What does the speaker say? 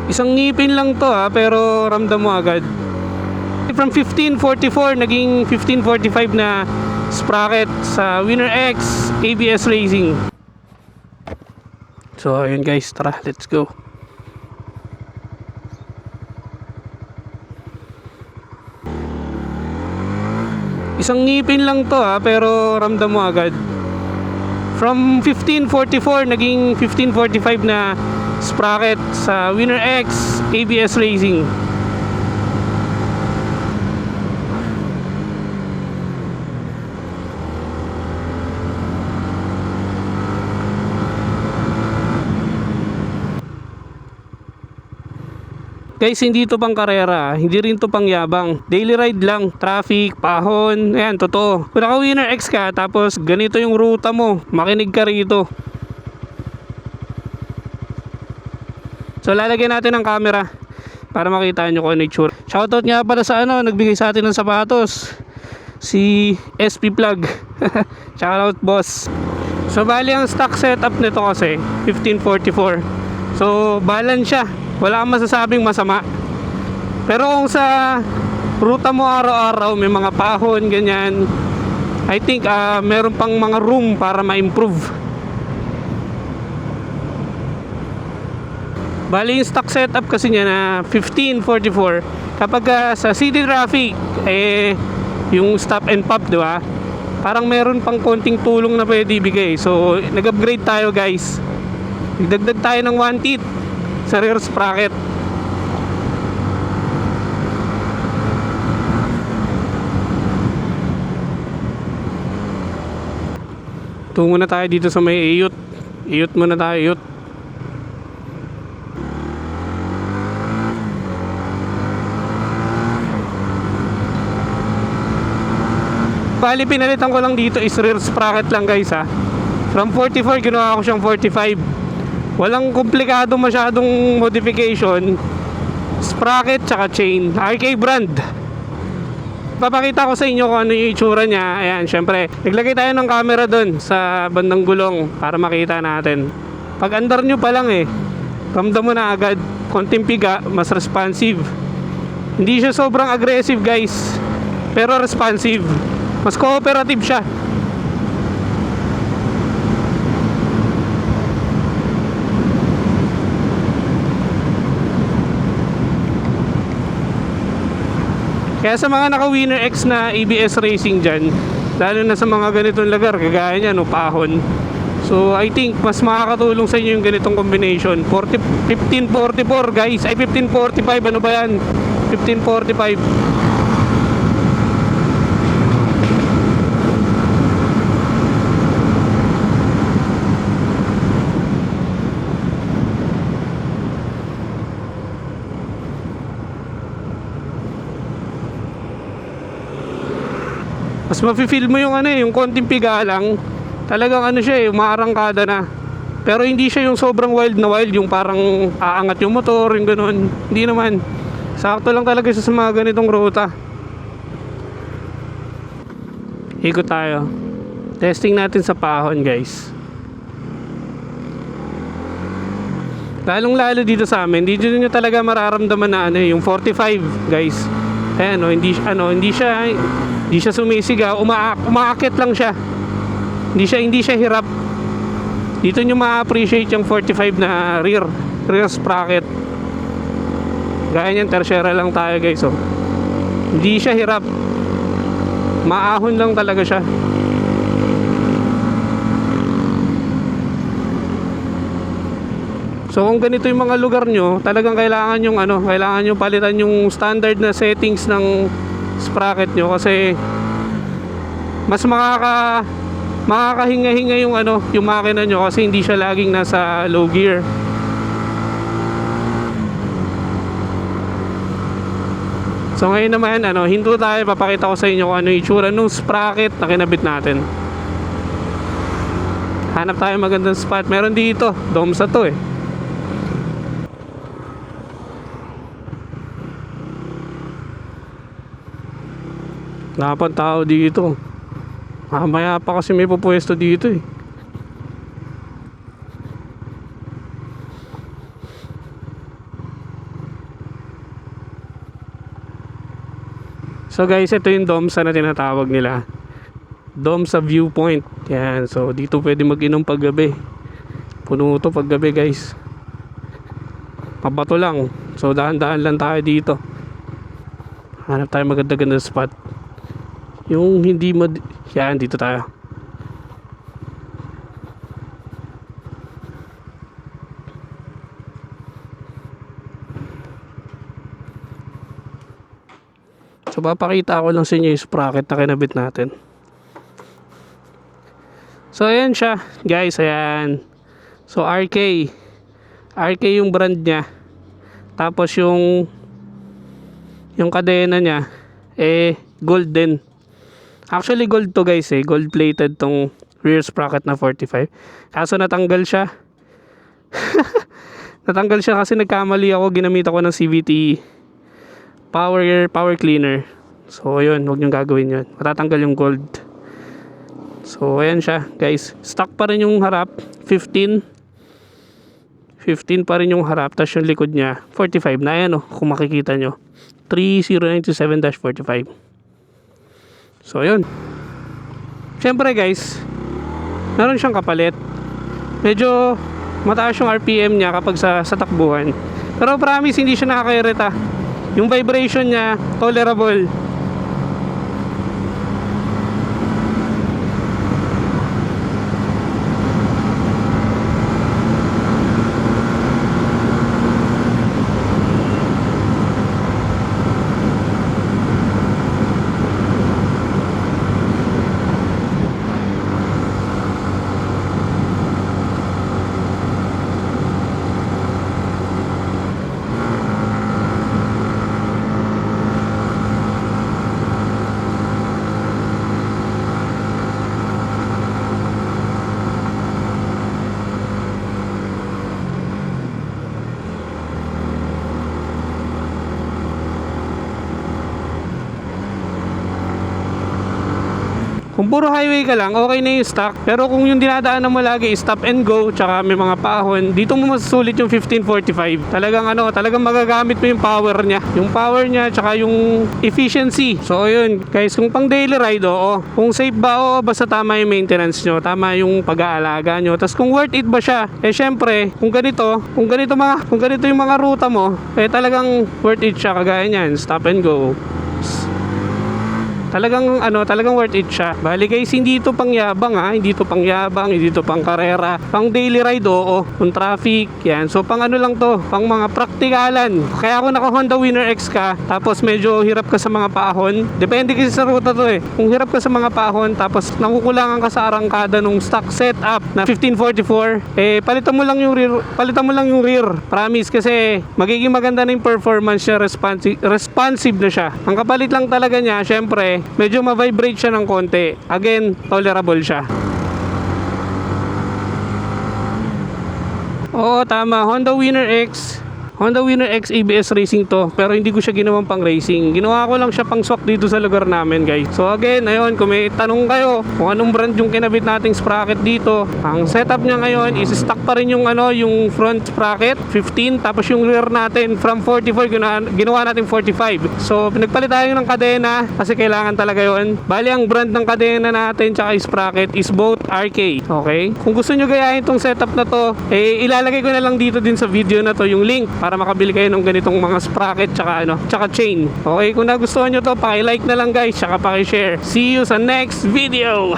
Isang ngipin lang to pero ramdam mo agad. From 1544 naging 1545 na sprocket sa Winner X ABS Racing. So ayun guys, tara, let's go. Isang ngipin lang to pero ramdam mo agad. From 1544 naging 1545 na sprocket sa Winner X ABS Racing. Guys, hindi to pang karera, hindi rin to pang yabang. Daily ride lang, traffic, pahon, ayan, totoo. Kung naka Winner X ka, tapos ganito yung ruta mo, makinig ka rito. So lalagyan natin ng camera para makita nyo kung ano yung tsura. Shoutout nga pala sa nagbigay sa atin ng sapatos, si SP Plug. Shoutout boss. So bali ang stock setup nito kasi 1544. So balance siya, wala kang masasabing masama. Pero kung sa ruta mo araw-araw may mga pahon ganyan, I think meron pang mga room para ma-improve. Bali yung stock setup kasi niya na 1544. Kapag sa city traffic yung stop and pop, di ba? Parang meron pang konting tulong na pwede ibigay. So nag-upgrade tayo guys. Nagdagdag tayo ng 1 teeth sa rear sprocket. Tungo na tayo dito sa may iyot. Iyot muna tayo, iyot. Bali pinalitan ko lang dito is rear sprocket lang guys From 44 ginawa ko siyang 45. Walang komplikado masyadong modification. Sprocket tsaka chain, RK brand. Papakita ko sa inyo kung ano yung itsura niya. Ayan, syempre naglagay tayo ng camera doon sa bandang gulong para makita natin. Pag andar nyo pa lang ramdam mo na agad, konting piga, mas responsive. Hindi siya sobrang aggressive guys, pero responsive. Mas cooperative siya. Kaya sa mga naka Winner X na ABS Racing dyan, lalo na sa mga ganitong lugar, kagaya niya, pahon. So I think mas makakatulong sa inyo yung ganitong combination. 1544 guys, ay 1545, ano ba yan? 1545. Mas mafe-feel mo yung yung konting piga lang. Talagang siya umaarangkada na. Pero hindi siya yung sobrang wild na wild, yung parang aangat yung motor, yung gano'n. Hindi naman. Sakto lang talaga siya sa mga ganitong ruta. Ikot tayo. Testing natin sa pahon guys. Lalong lalo dito sa amin, dito nyo talaga mararamdaman na yung 45 guys. Ayan hindi siya sumisigaw, umaakit lang siya. Hindi siya hirap. Dito nyo ma-appreciate yung 45 na rear sprocket. Gaya niyan, tertiary lang tayo guys Hindi siya hirap. Maahon lang talaga siya. So kung ganito yung mga lugar nyo, talagang kailangan yung kailangan nyo palitan yung standard na settings ng sprocket nyo, kasi mas makakahinga-hinga yung yung makina nyo, kasi hindi siya laging nasa low gear. So ngayon naman hinto tayo, papakita ko sa inyo kung ano yung itsura nung sprocket na kinabit natin. Hanap tayo magandang spot. Meron dito, dome sa to Dapat tao dito. Mamaya pa kasi may pupwesto dito So guys, ito yung DOMSA na tinatawag nila. DOMSA viewpoint. Yan. So dito pwede mag-inom paggabi. Puno to paggabi guys. Mabato lang. So dahan-dahan lang tayo dito. Hanap tayo maganda-ganda spot. Yung hindi yan, dito tayo. So papakita ko lang sa inyo yung sprocket na kinabit natin. So ayan siya guys, ayan. So RK yung brand niya. Tapos yung kadena niya gold din. Actually gold to guys, gold plated tong rear sprocket na 45. Kaso natanggal siya. Natanggal siya kasi nagkamali ako, ginamit ako ng CVT power cleaner. So ayun, huwag niyong gagawin yun, matatanggal yung gold. So ayan siya guys, stock pa rin yung harap 15 pa rin yung harap, tapos yung likod niya 45 na. Ayan kung makikita nyo 3097-45. So ayun, syempre guys, meron siyang kapalit. Medyo mataas yung RPM niya kapag sa takbuhan, pero promise hindi siya nakakairita. Yung vibration niya tolerable. Kung puro highway ka lang, okay na yung stock. Pero kung yung dinadaanan mo lagi stop and go, tsaka may mga paahon, dito mo masusulit yung 1545. Talagang magagamit mo yung power niya. Yung power niya, tsaka yung efficiency. So yun guys, kung pang daily ride, kung safe ba, basta tama yung maintenance nyo, tama yung pag-aalaga nyo. Tapos kung worth it ba siya, syempre, kung ganito yung mga ruta mo, talagang worth it siya. Kagaya niyan, stop and go. Talagang worth it siya. Bali guys, hindi ito pangyabang hindi ito pang karera. Pang daily ride, kung traffic, yan. So pang lang to, pang mga praktikalan. Kaya kung naka Honda Winner X ka, tapos medyo hirap ka sa mga paahon, depende kasi sa ruta to Kung hirap ka sa mga paahon, tapos nakukulangan ka sa arangkada nung stock setup na 1544, palitan mo lang yung rear. Promise, kasi magiging maganda na yung performance niya, responsive na siya. Ang kapalit lang talaga niya, syempre, medyo ma-vibrate siya ng konti. Again, tolerable siya. Oo, tama. Honda Winner X ABS racing to, pero hindi ko siya ginawang pang racing. Ginawa ko lang siya pang swak dito sa lugar namin guys. So again, ayun, kung may tanong kayo kung anong brand yung kinabit nating sprocket dito, ang setup niya ngayon is stock pa rin yung front sprocket 15, tapos yung rear natin from 44 ginawa natin 45. So pinagpalit tayo ng kadena kasi kailangan talaga yon. Bali ang brand ng kadena natin tsaka sprocket is both RK. Okay, kung gusto nyo gayahin tong setup na to, ilalagay ko na lang dito din sa video na to yung link para makabili kayo ng ganitong mga sprocket tsaka chain. Okay, kung nagustuhan nyo to, paki-like na lang guys, tsaka paki-share. See you sa next video!